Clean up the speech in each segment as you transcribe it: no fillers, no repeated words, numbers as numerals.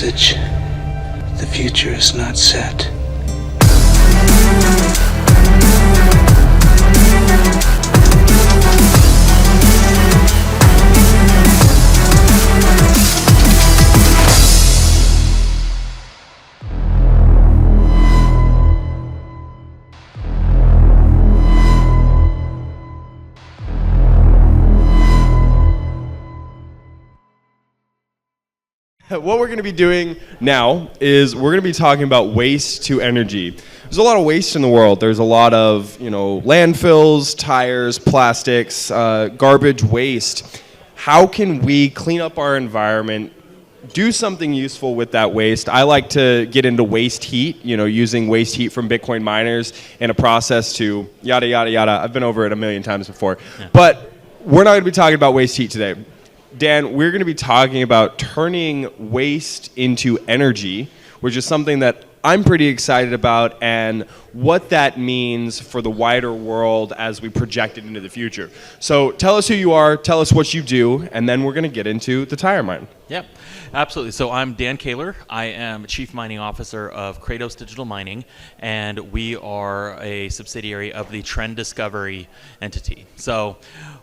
message. The future is not set. What we're going to be doing now is we're going to be talking about waste to energy. There's a lot of waste in the world. There's a lot of, landfills, tires, plastics, garbage waste. How can we clean up our environment, do something useful with that waste? I like to get into waste heat, using waste heat from Bitcoin miners in a process to yada, yada, yada. I've been over it a million times before. Yeah. But we're not going to be talking about waste heat today. Dan, we're going to be talking about turning waste into energy, which is something that I'm pretty excited about, and what that means for the wider world as we project it into the future. So tell us who you are, tell us what you do, and then we're going to get into the tire mine. Yep, absolutely. So I'm Dan Koehler. I am Chief Mining Officer of Kratos Digital Mining, and we are a subsidiary of the Trend Discovery entity. So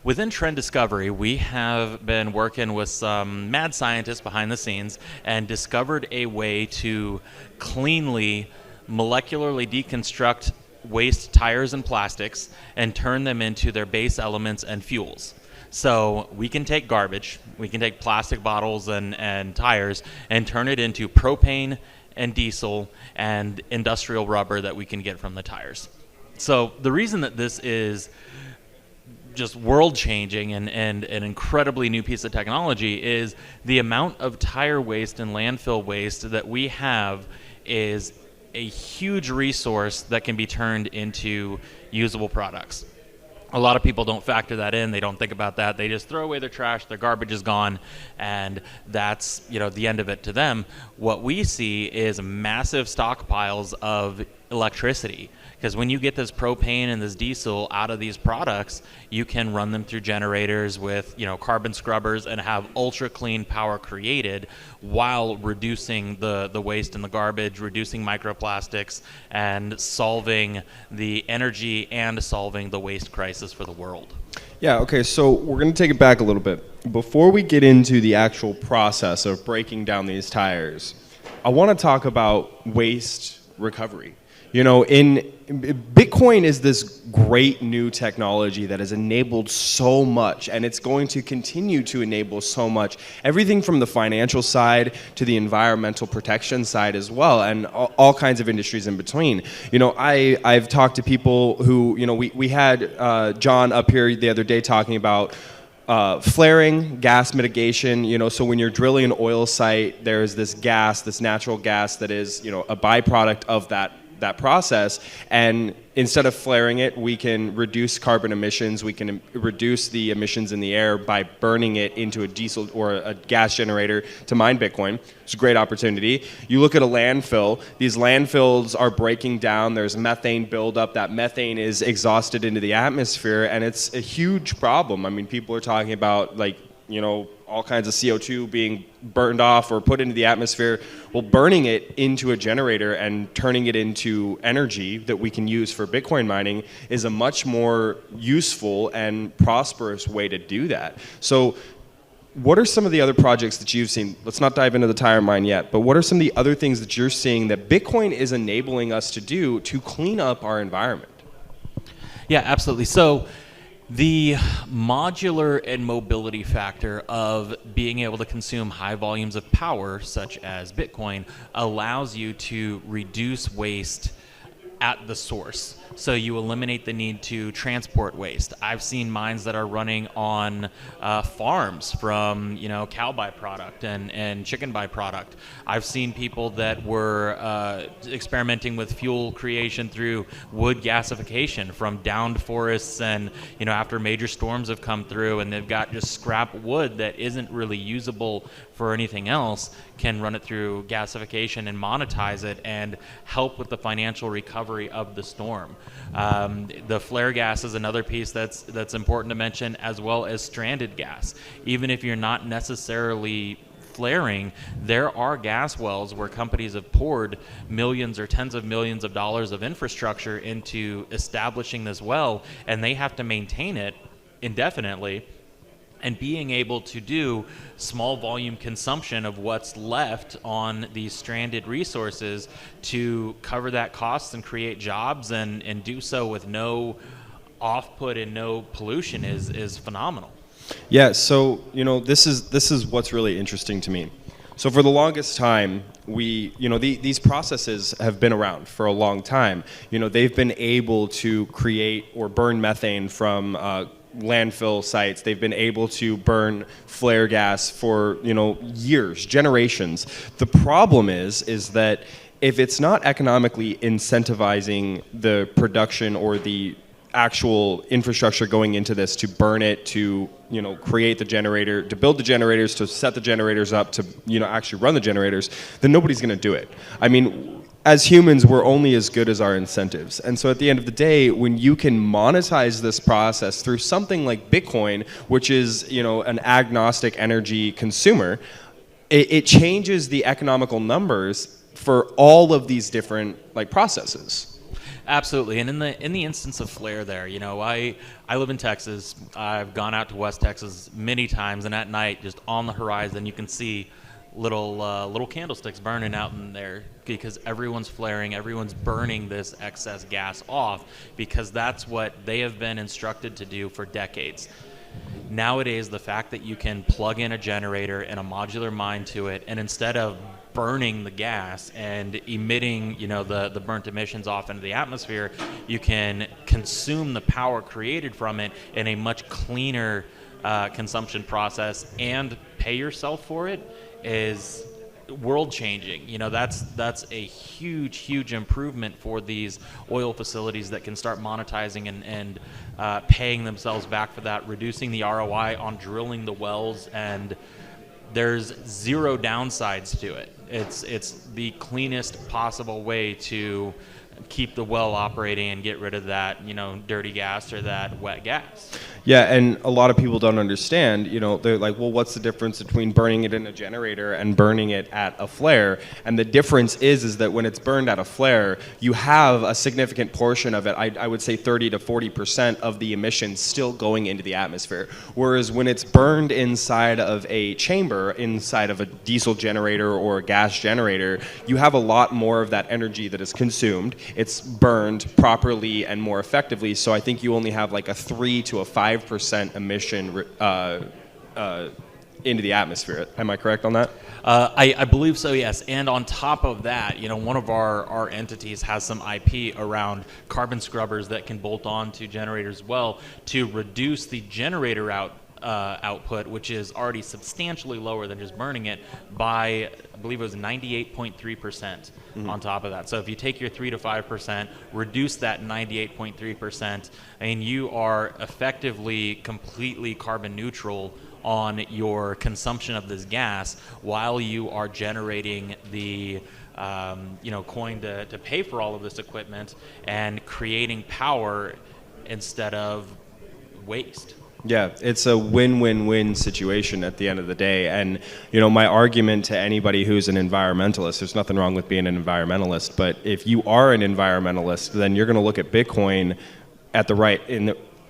within Trend Discovery, we have been working with some mad scientists behind the scenes and discovered a way to cleanly, molecularly deconstruct waste tires and plastics and turn them into their base elements and fuels. So we can take garbage, we can take plastic bottles and tires and turn it into propane and diesel and industrial rubber that we can get from the tires. So the reason that this is just world-changing and an incredibly new piece of technology is the amount of tire waste and landfill waste that we have is a huge resource that can be turned into usable products. A lot of people don't factor that in. They don't think about that. They just throw away their trash, their garbage is gone, and that's the end of it to them. What we see is massive stockpiles of electricity, because when you get this propane and this diesel out of these products, you can run them through generators with carbon scrubbers and have ultra clean power created while reducing the waste and the garbage, reducing microplastics, and solving the energy and solving the waste crisis for the world. Yeah, okay, so we're going to take it back a little bit. Before we get into the actual process of breaking down these tires, I want to talk about waste recovery. Bitcoin is this great new technology that has enabled so much, and it's going to continue to enable so much. Everything from the financial side to the environmental protection side as well, and all kinds of industries in between. I've talked to people who, we had John up here the other day talking about flaring, gas mitigation, so when you're drilling an oil site, there's this gas, this natural gas that is, a byproduct of that process, and instead of flaring it, we can reduce carbon emissions, we can reduce the emissions in the air by burning it into a diesel or a gas generator to mine Bitcoin. It's a great opportunity. You look at a landfill, these landfills are breaking down, there's methane buildup, that methane is exhausted into the atmosphere, and it's a huge problem. I mean, people are talking about all kinds of CO2 being burned off or put into the atmosphere. Well, burning it into a generator and turning it into energy that we can use for Bitcoin mining is a much more useful and prosperous way to do that. So what are some of the other projects that you've seen? Let's not dive into the tire mine yet, but what are some of the other things that you're seeing that Bitcoin is enabling us to do to clean up our environment? Yeah, absolutely. So the modular and mobility factor of being able to consume high volumes of power, such as Bitcoin, allows you to reduce waste at the source. So you eliminate the need to transport waste. I've seen mines that are running on farms from cow byproduct and chicken byproduct. I've seen people that were experimenting with fuel creation through wood gasification from downed forests, and after major storms have come through and they've got just scrap wood that isn't really usable for anything else, can run it through gasification and monetize it and help with the financial recovery of the storm. The flare gas is another piece that's important to mention, as well as stranded gas. Even if you're not necessarily flaring, there are gas wells where companies have poured millions or tens of millions of dollars of infrastructure into establishing this well, and they have to maintain it indefinitely. And being able to do small volume consumption of what's left on these stranded resources to cover that cost and create jobs and do so with no off-put and no pollution is phenomenal. Yeah, so this is what's really interesting to me. So for the longest time, these processes have been around for a long time. They've been able to create or burn methane from landfill sites. They've been able to burn flare gas for years, generations. The problem is that if it's not economically incentivizing the production or the actual infrastructure going into this to burn it, to create the generator, to build the generators, to set the generators up, to actually run the generators, then nobody's going to do it. I mean, as humans, we're only as good as our incentives. And so at the end of the day, when you can monetize this process through something like Bitcoin, which is an agnostic energy consumer, it changes the economical numbers for all of these different processes. Absolutely, and in the instance of flare, there, I live in Texas. I've gone out to West Texas many times, and at night, just on the horizon, you can see little candlesticks burning out in there because everyone's flaring, everyone's burning this excess gas off because that's what they have been instructed to do for decades. Nowadays, the fact that you can plug in a generator and a modular mine to it, and instead of burning the gas and emitting, the burnt emissions off into the atmosphere, you can consume the power created from it in a much cleaner consumption process and pay yourself for it is world changing. That's a huge improvement for these oil facilities that can start monetizing and paying themselves back for that, reducing the ROI on drilling the wells, and there's zero downsides to it. It's the cleanest possible way to keep the well operating and get rid of that, dirty gas or that wet gas. Yeah, and a lot of people don't understand, they're like, well, what's the difference between burning it in a generator and burning it at a flare? And the difference is that when it's burned at a flare, you have a significant portion of it, I would say 30 to 40% of the emissions still going into the atmosphere. Whereas when it's burned inside of a chamber, inside of a diesel generator or a gas generator, you have a lot more of that energy that is consumed. It's burned properly and more effectively, so I think you only have like a 3 to a 5% emission into the atmosphere. Am I correct on that? I believe so, yes. And on top of that, one of our entities has some IP around carbon scrubbers that can bolt on to generators as well to reduce the generator output, which is already substantially lower than just burning it, by, I believe it was 98.3% on top of that. So if you take your 3 to 5%, reduce that 98.3%, and you are effectively completely carbon neutral on your consumption of this gas while you are generating the coin to pay for all of this equipment and creating power instead of waste. Yeah, it's a win-win-win situation at the end of the day. And, my argument to anybody who's an environmentalist, there's nothing wrong with being an environmentalist, but if you are an environmentalist, then you're going to look at Bitcoin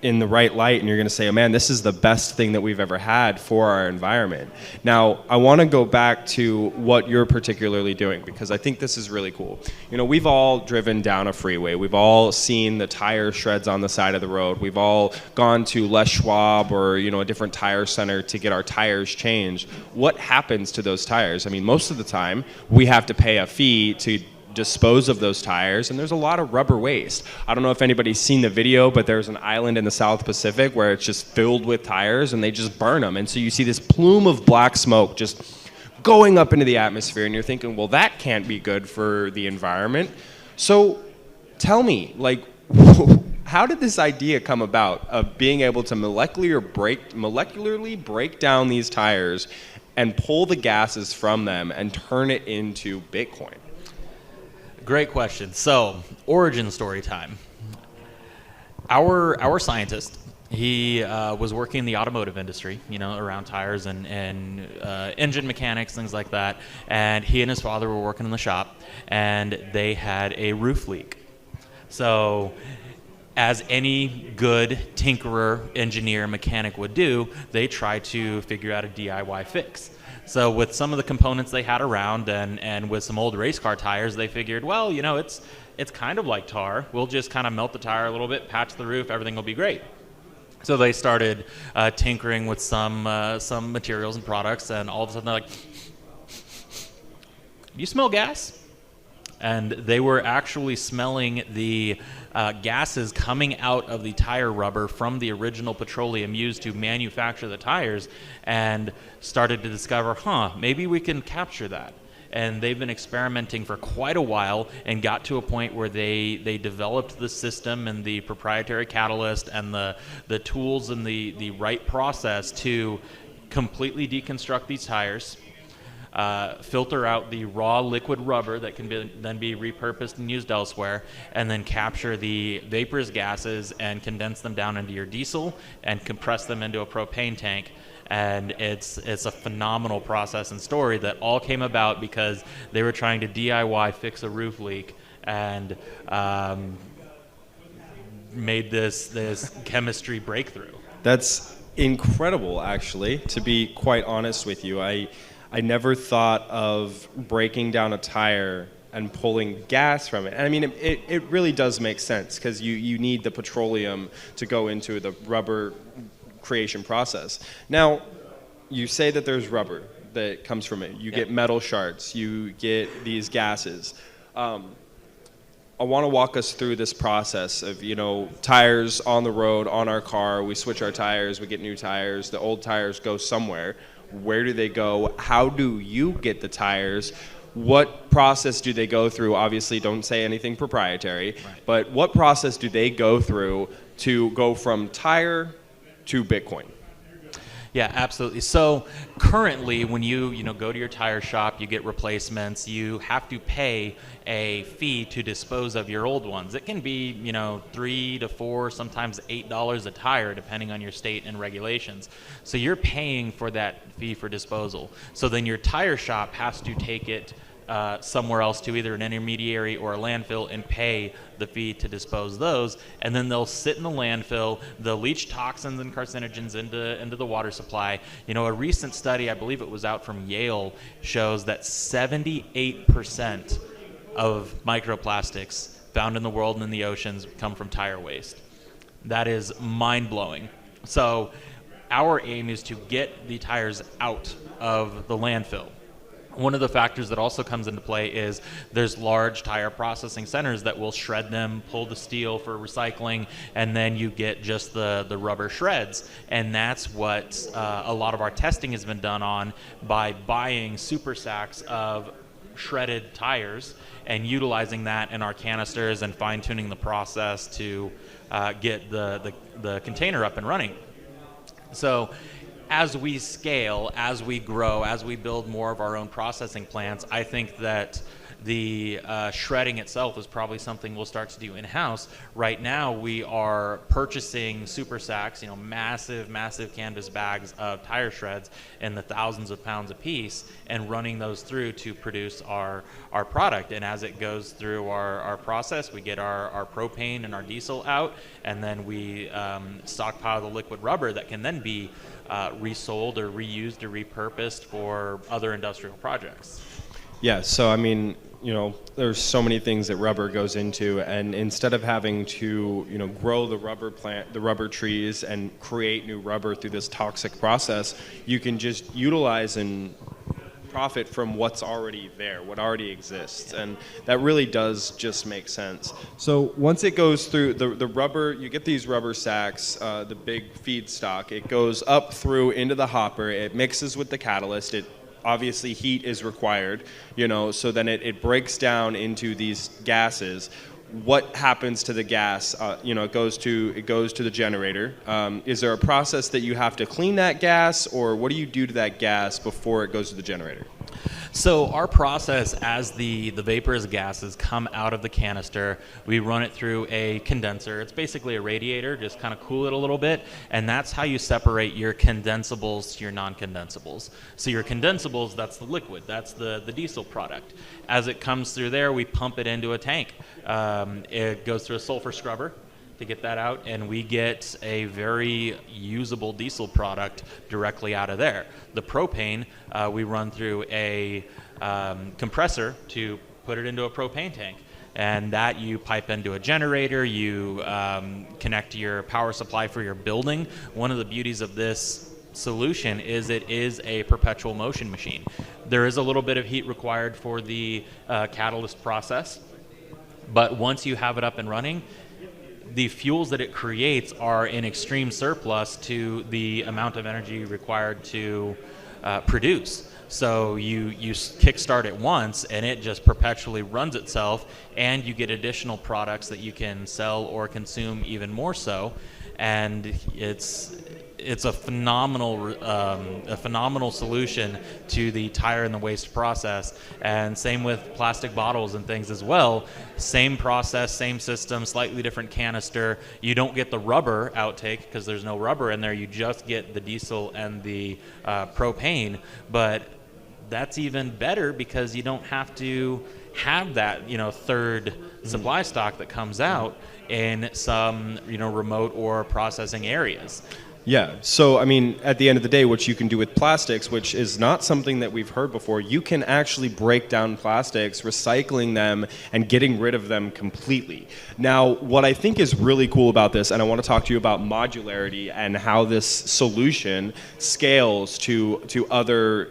in the right light, and you're going to say, oh man, this is the best thing that we've ever had for our environment. Now, I want to go back to what you're particularly doing, because I think this is really cool. We've all driven down a freeway. We've all seen the tire shreds on the side of the road. We've all gone to Les Schwab or, a different tire center to get our tires changed. What happens to those tires? I mean, most of the time, we have to pay a fee to dispose of those tires, and there's a lot of rubber waste. I don't know if anybody's seen the video, but there's an island in the South Pacific where it's just filled with tires and they just burn them, and so you see this plume of black smoke just going up into the atmosphere, and you're thinking, well, that can't be good for the environment. So tell me, how did this idea come about of being able to molecularly break down these tires and pull the gases from them and turn it into Bitcoin? Great question. So, origin story time. Our scientist He was working in the automotive industry, around tires and engine mechanics, things like that. And he and his father were working in the shop, and they had a roof leak. So, as any good tinkerer, engineer, mechanic would do, they tried to figure out a DIY fix. So with some of the components they had around and with some old race car tires, they figured, well, it's kind of like tar. We'll just kind of melt the tire a little bit, patch the roof, everything will be great. So they started tinkering with some materials and products, and all of a sudden they're like, "Do you smell gas?" And they were actually smelling the gases coming out of the tire rubber from the original petroleum used to manufacture the tires, and started to discover, maybe we can capture that. And they've been experimenting for quite a while and got to a point where they developed the system and the proprietary catalyst and the tools and the right process to completely deconstruct these tires, filter out the raw liquid rubber that can then be repurposed and used elsewhere, and then capture the vaporous gases and condense them down into your diesel and compress them into a propane tank. And it's a phenomenal process and story that all came about because they were trying to DIY fix a roof leak and made this chemistry breakthrough. That's incredible, actually, to be quite honest with you. I never thought of breaking down a tire and pulling gas from it. And I mean, it really does make sense because you need the petroleum to go into the rubber creation process. Now, you say that there's rubber that comes from it. You get metal shards. You get these gases. I want to walk us through this process of, tires on the road, on our car. We switch our tires. We get new tires. The old tires go somewhere. Where do they go? How do you get the tires? What process do they go through? Obviously, don't say anything proprietary. Right. But what process do they go through to go from tire to Bitcoin? Yeah, absolutely. So currently, when you go to your tire shop, you get replacements. You have to pay a fee to dispose of your old ones. It can be $3 to $4, sometimes $8 a tire, depending on your state and regulations. So you're paying for that fee for disposal. So then your tire shop has to take it somewhere else to either an intermediary or a landfill and pay the fee to dispose those, and then they'll sit in the landfill. They'll leach toxins and carcinogens into the water supply. A recent study, I believe it was out from Yale, shows that 78% of microplastics found in the world and in the oceans come from tire waste. That is mind-blowing. So our aim is to get the tires out of the landfill. One of the factors that also comes into play is there's large tire processing centers that will shred them, pull the steel for recycling, and then you get just the rubber shreds. And that's what a lot of our testing has been done on, by buying super sacks of shredded tires and utilizing that in our canisters and fine-tuning the process to get the container up and running. So as we scale, as we grow, as we build more of our own processing plants, I think that the shredding itself is probably something we'll start to do in-house. Right now, we are purchasing super sacks, massive canvas bags of tire shreds in the thousands of pounds a piece, and running those through to produce our product. And as it goes through our process, we get our propane and our diesel out, and then we stockpile the liquid rubber that can then be resold or reused or repurposed for other industrial projects. Yeah, so I mean, there's so many things that rubber goes into, and instead of having to, grow the rubber plant, the rubber trees, and create new rubber through this toxic process, you can just utilize and profit from what's already there, what already exists, and that really does just make sense. So once it goes through the rubber, you get these rubber sacks, the big feedstock, it goes up through into the hopper, it mixes with the catalyst, obviously heat is required, so then it breaks down into these gases. What happens to the gas? It goes to the generator. Is there a process that you have to clean that gas, or what do you do to that gas before it goes to the generator? So our process, as the vaporous gases come out of the canister, we run it through a condenser. It's basically a radiator, just kind of cool it a little bit, and that's how you separate your condensables to your non-condensables. So your condensables, that's the liquid, that's the diesel product. As it comes through there, we pump it into a tank. It goes through a sulfur scrubber to get that out, and we get a very usable diesel product directly out of there. The propane, we run through a compressor to put it into a propane tank, and that you pipe into a generator, you connect to your power supply for your building. One of the beauties of this solution is it is a perpetual motion machine. There is a little bit of heat required for the catalyst process, but once you have it up and running, the fuels that it creates are in extreme surplus to the amount of energy required to produce. So you kickstart it once and it just perpetually runs itself, and you get additional products that you can sell or consume even more so. And it's a phenomenal solution to the tire and the waste process. And same with plastic bottles and things as well. Same process, same system, slightly different canister. You don't get the rubber outtake because there's no rubber in there. You just get the diesel and the propane. But that's even better because you don't have to have that, third supply stock that comes out in some, remote or processing areas. Yeah. So, I mean, at the end of the day, what you can do with plastics, which is not something that we've heard before, you can actually break down plastics, recycling them, and getting rid of them completely. Now, what I think is really cool about this, and I want to talk to you about modularity and how this solution scales to other,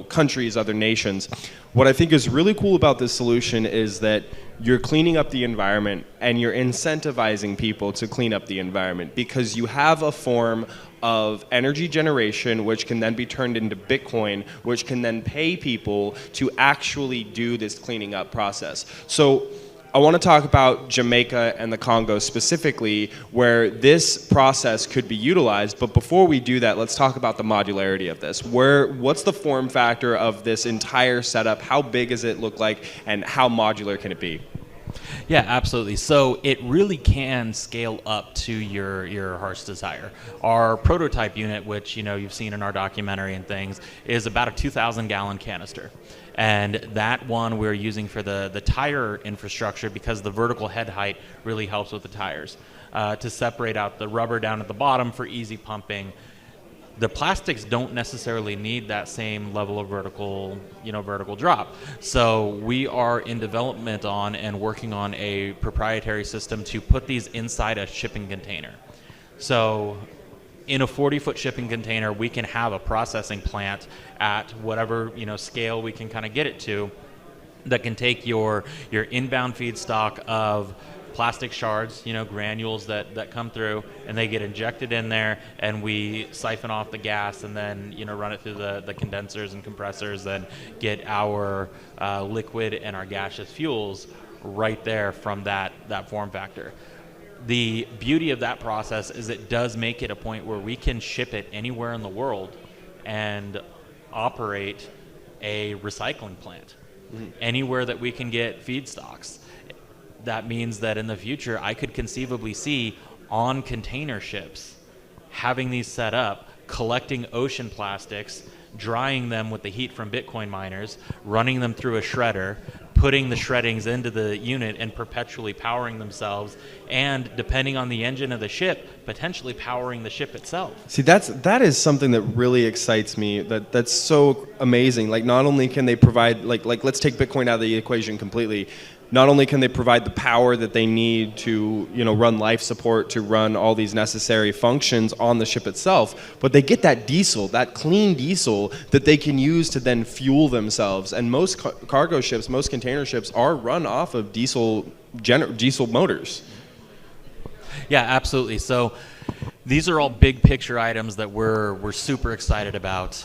countries, other nations. What I think is really cool about this solution is that you're cleaning up the environment and you're incentivizing people to clean up the environment because you have a form of energy generation which can then be turned into Bitcoin, which can then pay people to actually do this cleaning up process. So I want to talk about Jamaica and the Congo specifically, where this process could be utilized. But before we do that, let's talk about the modularity of this. What's the form factor of this entire setup? How big does it look like, and how modular can it be? Yeah, absolutely. So it really can scale up to your heart's desire. Our prototype unit, which you've seen in our documentary and things, is about a 2,000-gallon canister. And that one we're using for the tire infrastructure because the vertical head height really helps with the tires to separate out the rubber down at the bottom for easy pumping. The plastics don't necessarily need that same level of vertical drop. So we are in development on and working on a proprietary system to put these inside a shipping container. So in a 40-foot shipping container, we can have a processing plant at whatever scale we can kind of get it to that can take your inbound feedstock of plastic shards, granules that come through, and they get injected in there, and we siphon off the gas and then run it through the condensers and compressors and get our liquid and our gaseous fuels right there from that form factor. The beauty of that process is it does make it a point where we can ship it anywhere in the world and operate a recycling plant anywhere that we can get feedstocks. That means that in the future, I could conceivably see on container ships having these set up, collecting ocean plastics, drying them with the heat from Bitcoin miners, running them through a shredder, putting the shreddings into the unit and perpetually powering themselves, and depending on the engine of the ship, potentially powering the ship itself. See, that is something that really excites me. That's so amazing. Like, not only can they provide, like let's take Bitcoin out of the equation completely. Not only can they provide the power that they need to, run life support, to run all these necessary functions on the ship itself, but they get that diesel, that clean diesel that they can use to then fuel themselves. And most cargo ships, most container ships are run off of diesel motors. Yeah, absolutely. So these are all big picture items that we're super excited about.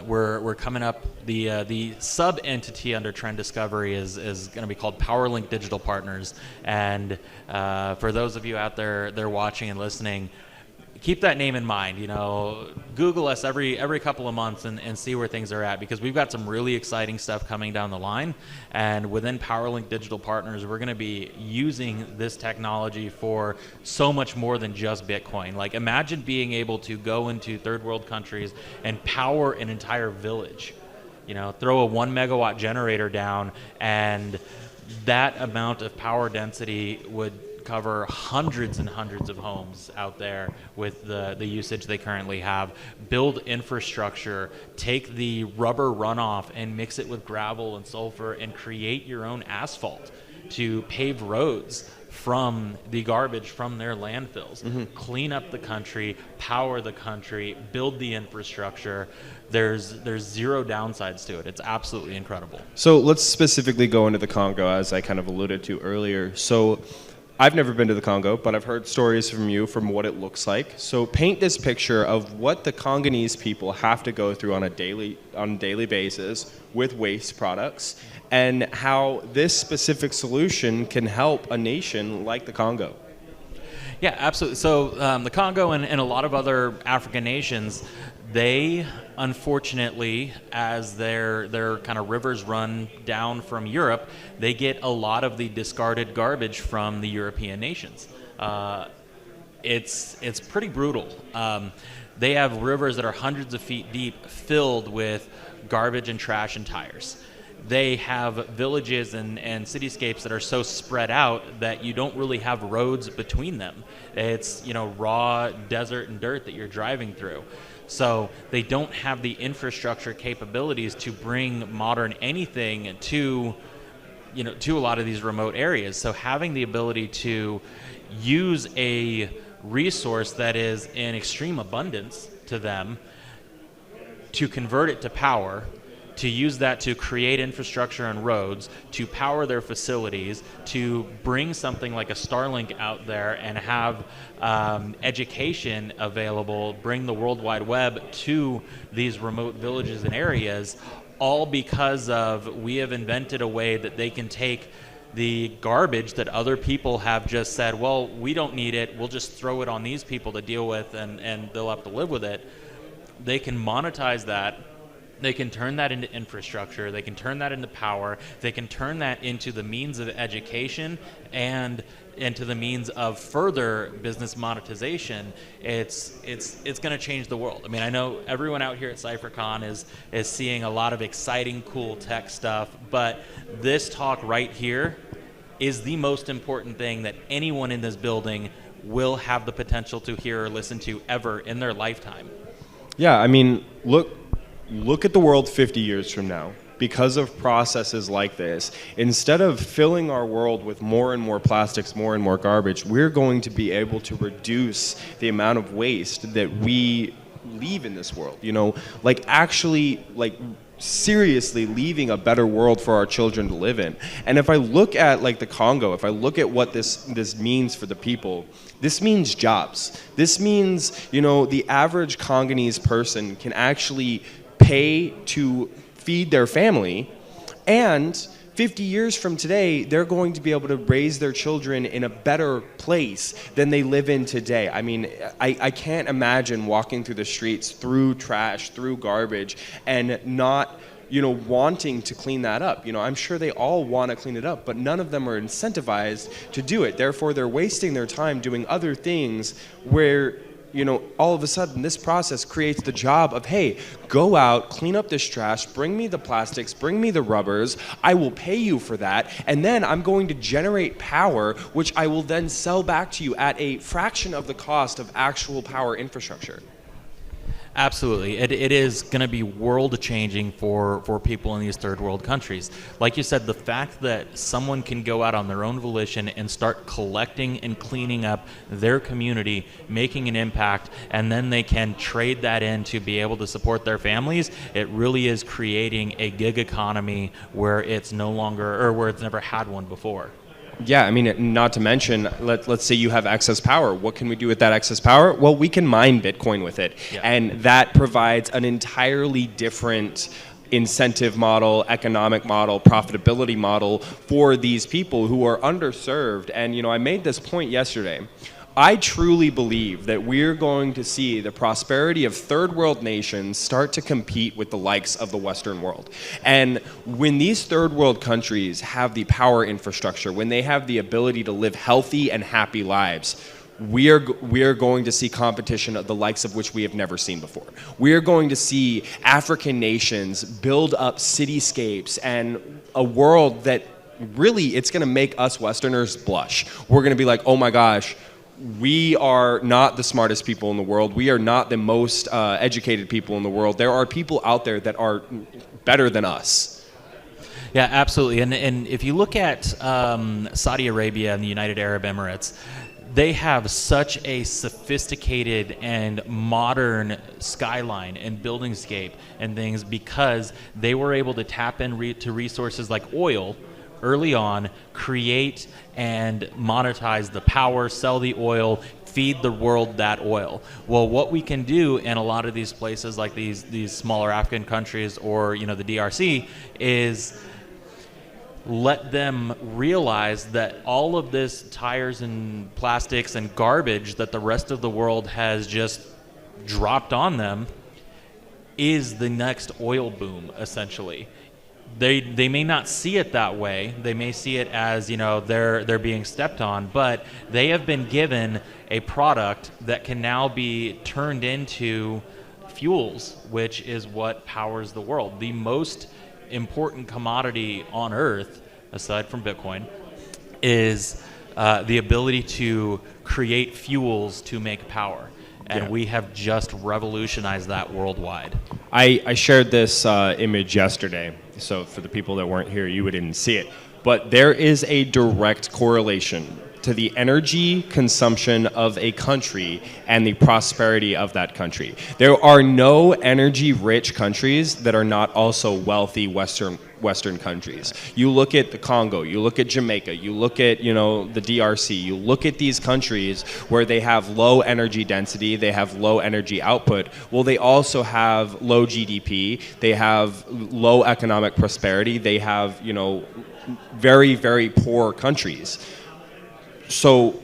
We're coming up. The sub entity under Trend Discovery is going to be called PowerLink Digital Partners. And for those of you out there watching and listening, keep that name in mind. Google us every couple of months and see where things are at, because we've got some really exciting stuff coming down the line. And within PowerLink Digital Partners, we're going to be using this technology for so much more than just Bitcoin. Like, imagine being able to go into third world countries and power an entire village. Throw a 1 megawatt generator down, and that amount of power density would cover hundreds and hundreds of homes out there with the usage they currently have. Build infrastructure, take the rubber runoff and mix it with gravel and sulfur, and create your own asphalt to pave roads from the garbage from their landfills. Clean up the country, power the country, build the infrastructure. There's zero downsides to it. It's absolutely incredible. So let's specifically go into the Congo, as I kind of alluded to earlier. So I've never been to the Congo, but I've heard stories from you from what it looks like. So paint this picture of what the Congolese people have to go through on a daily basis with waste products, and how this specific solution can help a nation like the Congo. Yeah, absolutely. So the Congo and a lot of other African nations, they unfortunately, as their kind of rivers run down from Europe, they get a lot of the discarded garbage from the European nations. It's pretty brutal. They have rivers that are hundreds of feet deep, filled with garbage and trash and tires. They have villages and cityscapes that are so spread out that you don't really have roads between them. It's raw desert and dirt that you're driving through. So they don't have the infrastructure capabilities to bring modern anything to a lot of these remote areas. So having the ability to use a resource that is in extreme abundance to them, to convert it to power, to use that to create infrastructure and roads, to power their facilities, to bring something like a Starlink out there and have education available, bring the World Wide Web to these remote villages and areas, all because of we have invented a way that they can take the garbage that other people have just said, well, we don't need it, we'll just throw it on these people to deal with, and they'll have to live with it. They can monetize that. They can turn that into infrastructure. They can turn that into power. They can turn that into the means of education and into the means of further business monetization. It's going to change the world. I mean, I know everyone out here at CypherCon is seeing a lot of exciting, cool tech stuff, but this talk right here is the most important thing that anyone in this building will have the potential to hear or listen to ever in their lifetime. Yeah, I mean, look at the world 50 years from now. Because of processes like this, instead of filling our world with more and more plastics, more and more garbage, we're going to be able to reduce the amount of waste that we leave in this world. Seriously leaving a better world for our children to live in. And if I look at the Congo, if I look at what this means for the people, this means jobs. This means, the average Congolese person can actually pay to feed their family, and 50 years from today, they're going to be able to raise their children in a better place than they live in today. I mean, I can't imagine walking through the streets, through trash, through garbage, and not, wanting to clean that up. I'm sure they all want to clean it up, but none of them are incentivized to do it. Therefore, they're wasting their time doing other things where all of a sudden this process creates the job of, hey, go out, clean up this trash, bring me the plastics, bring me the rubbers, I will pay you for that, and then I'm going to generate power, which I will then sell back to you at a fraction of the cost of actual power infrastructure. Absolutely. It is going to be world-changing for people in these third world countries. Like you said, the fact that someone can go out on their own volition and start collecting and cleaning up their community, making an impact, and then they can trade that in to be able to support their families, it really is creating a gig economy where it's no longer, or where it's never had one before. Yeah, I mean, not to mention, let's say you have excess power. What can we do with that excess power? Well, we can mine Bitcoin with it. Yeah. And that provides an entirely different incentive model, economic model, profitability model for these people who are underserved. And, I made this point yesterday. I truly believe that we're going to see the prosperity of third world nations start to compete with the likes of the Western world. And when these third world countries have the power infrastructure, when they have the ability to live healthy and happy lives, we are going to see competition of the likes of which we have never seen before. We are going to see African nations build up cityscapes and a world that really, it's going to make us Westerners blush. We're going to be like, oh my gosh, we are not the smartest people in the world. We are not the most educated people in the world. There are people out there that are better than us. Yeah, absolutely. And if you look at Saudi Arabia and the United Arab Emirates, they have such a sophisticated and modern skyline and buildingscape and things because they were able to tap into resources like oil early on, create and monetize the power, sell the oil, feed the world that oil. Well, what we can do in a lot of these places like these smaller African countries or the DRC is let them realize that all of this tires and plastics and garbage that the rest of the world has just dropped on them is the next oil boom, essentially. They may not see it that way. They may see it as they're being stepped on, but they have been given a product that can now be turned into fuels, which is what powers the world. The most important commodity on Earth, aside from Bitcoin, is the ability to create fuels to make power. And we have just revolutionized that worldwide. I shared this image yesterday, so for the people that weren't here, you didn't see it. But there is a direct correlation to the energy consumption of a country and the prosperity of that country. There are no energy-rich countries that are not also wealthy Western countries. You look at the Congo, you look at Jamaica, you look at the DRC, you look at these countries where they have low energy density, they have low energy output. Well, they also have low GDP, they have low economic prosperity, they have very, very poor countries. So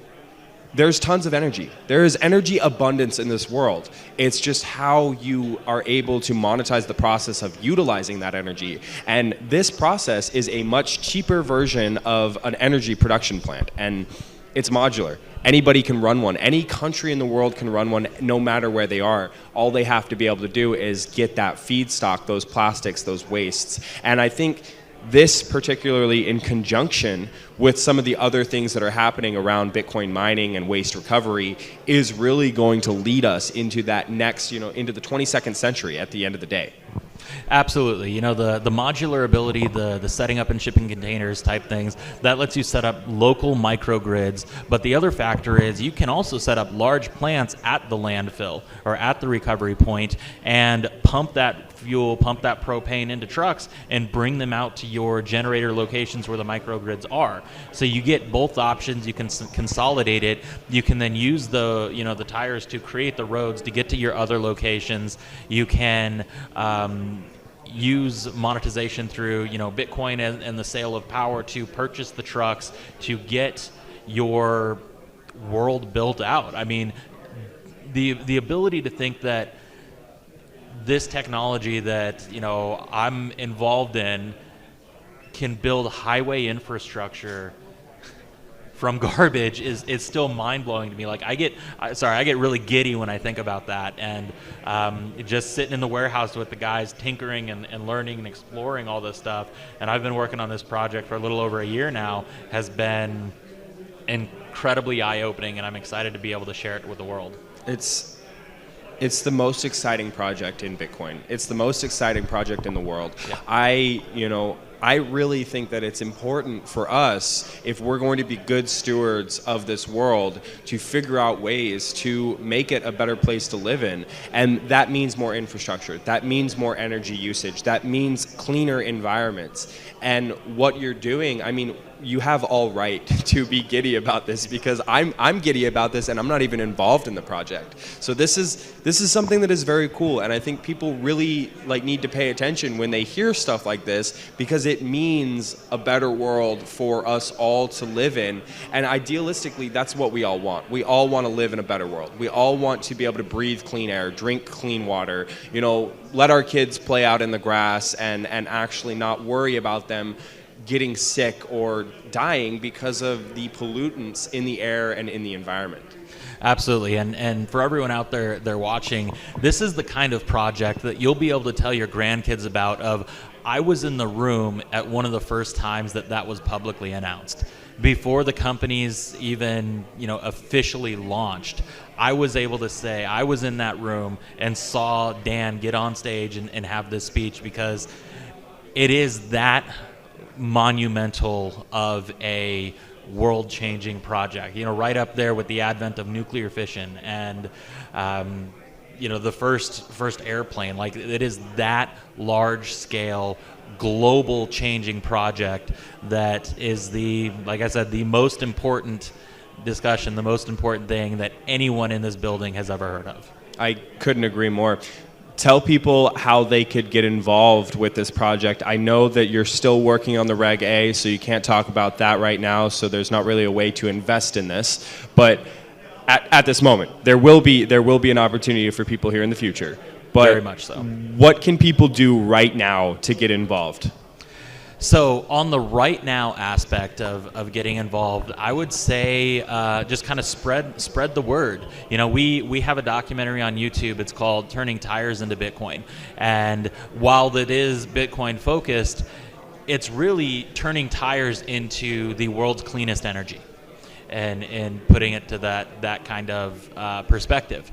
there's tons of energy. There is energy abundance in this world. It's just how you are able to monetize the process of utilizing that energy. And this process is a much cheaper version of an energy production plant. And it's modular. Anybody can run one. Any country in the world can run one, no matter where they are. All they have to be able to do is get that feedstock, those plastics, those wastes. And I think this, particularly in conjunction with some of the other things that are happening around Bitcoin mining and waste recovery, is really going to lead us into that next, into the 22nd century at the end of the day. Absolutely. The modular ability, the setting up and shipping containers type things, that lets you set up local microgrids. But the other factor is you can also set up large plants at the landfill or at the recovery point and pump that fuel, pump that propane into trucks and bring them out to your generator locations where the microgrids are. So you get both options. You can consolidate it. You can then use the tires to create the roads to get to your other locations. You can use monetization through Bitcoin and the sale of power to purchase the trucks to get your world built out. I mean, the ability to think that this technology that I'm involved in can build highway infrastructure from garbage is still mind-blowing to me. Like I get really giddy when I think about that, and just sitting in the warehouse with the guys tinkering and learning and exploring all this stuff. And I've been working on this project for a little over a year now, has been incredibly eye-opening, and I'm excited to be able to share it with the world. It's the most exciting project in Bitcoin. It's the most exciting project in the world. Yeah. I really think that it's important for us, if we're going to be good stewards of this world, to figure out ways to make it a better place to live in. And that means more infrastructure. That means more energy usage. That means cleaner environments. And what you're doing, you have all right to be giddy about this, because I'm giddy about this and I'm not even involved in the project. So this is something that is very cool, and I think people really need to pay attention when they hear stuff like this, because it means a better world for us all to live in. And idealistically, that's what we all want. We all want to live in a better world. We all want to be able to breathe clean air, drink clean water, let our kids play out in the grass and actually not worry about them getting sick or dying because of the pollutants in the air and in the environment. Absolutely, and for everyone out there watching, this is the kind of project that you'll be able to tell your grandkids about. I was in the room at one of the first times that was publicly announced. Before the companies even officially launched, I was able to say I was in that room and saw Dan get on stage and have this speech, because it is that monumental of a world-changing project, right up there with the advent of nuclear fission and the first airplane. It is that large-scale, global changing project that is like I said, the most important discussion, the most important thing that anyone in this building has ever heard of. I couldn't agree more. Tell people how they could get involved with this project. I know that you're still working on the Reg A, so you can't talk about that right now, so there's not really a way to invest in this. But at this moment, there will be an opportunity for people here in the future. But very much so. What can people do right now to get involved? So on the right now aspect of getting involved, I would say just kind of spread the word. We have a documentary on YouTube. It's called Turning Tires into Bitcoin. And while it is Bitcoin focused, it's really turning tires into the world's cleanest energy, and putting it to that kind of perspective.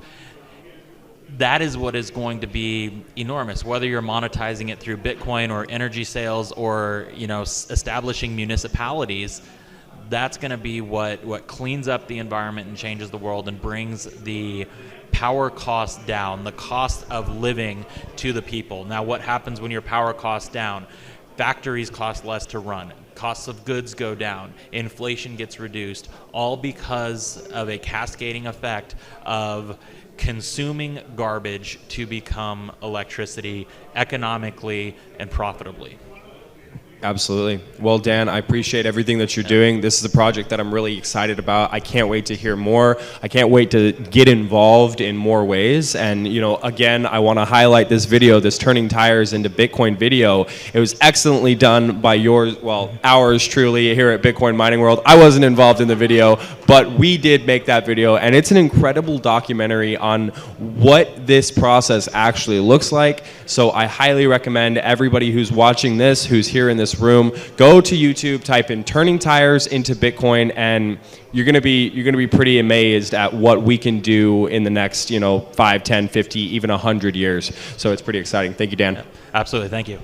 That is what is going to be enormous, whether you're monetizing it through Bitcoin or energy sales or establishing municipalities. That's going to be what cleans up the environment and changes the world and brings the power costs down, the cost of living to the people. Now, what happens when your power costs down? Factories cost less to run. Costs of goods go down. Inflation gets reduced, all because of a cascading effect of consuming garbage to become electricity economically and profitably. Absolutely. Well, Dan, I appreciate everything that you're doing. This is a project that I'm really excited about. I can't wait to hear more. I can't wait to get involved in more ways. And, again, I want to highlight this video, this Turning Tires into Bitcoin video. It was excellently done by ours truly here at Bitcoin Mining World. I wasn't involved in the video, but we did make that video. And it's an incredible documentary on what this process actually looks like. So I highly recommend everybody who's watching this, who's here in this room, go to YouTube, type in Turning Tires into Bitcoin, and you're gonna be pretty amazed at what we can do in the next 5, 10, 50, even 100 years. So it's pretty exciting. Thank you, Dan. Absolutely. Thank you.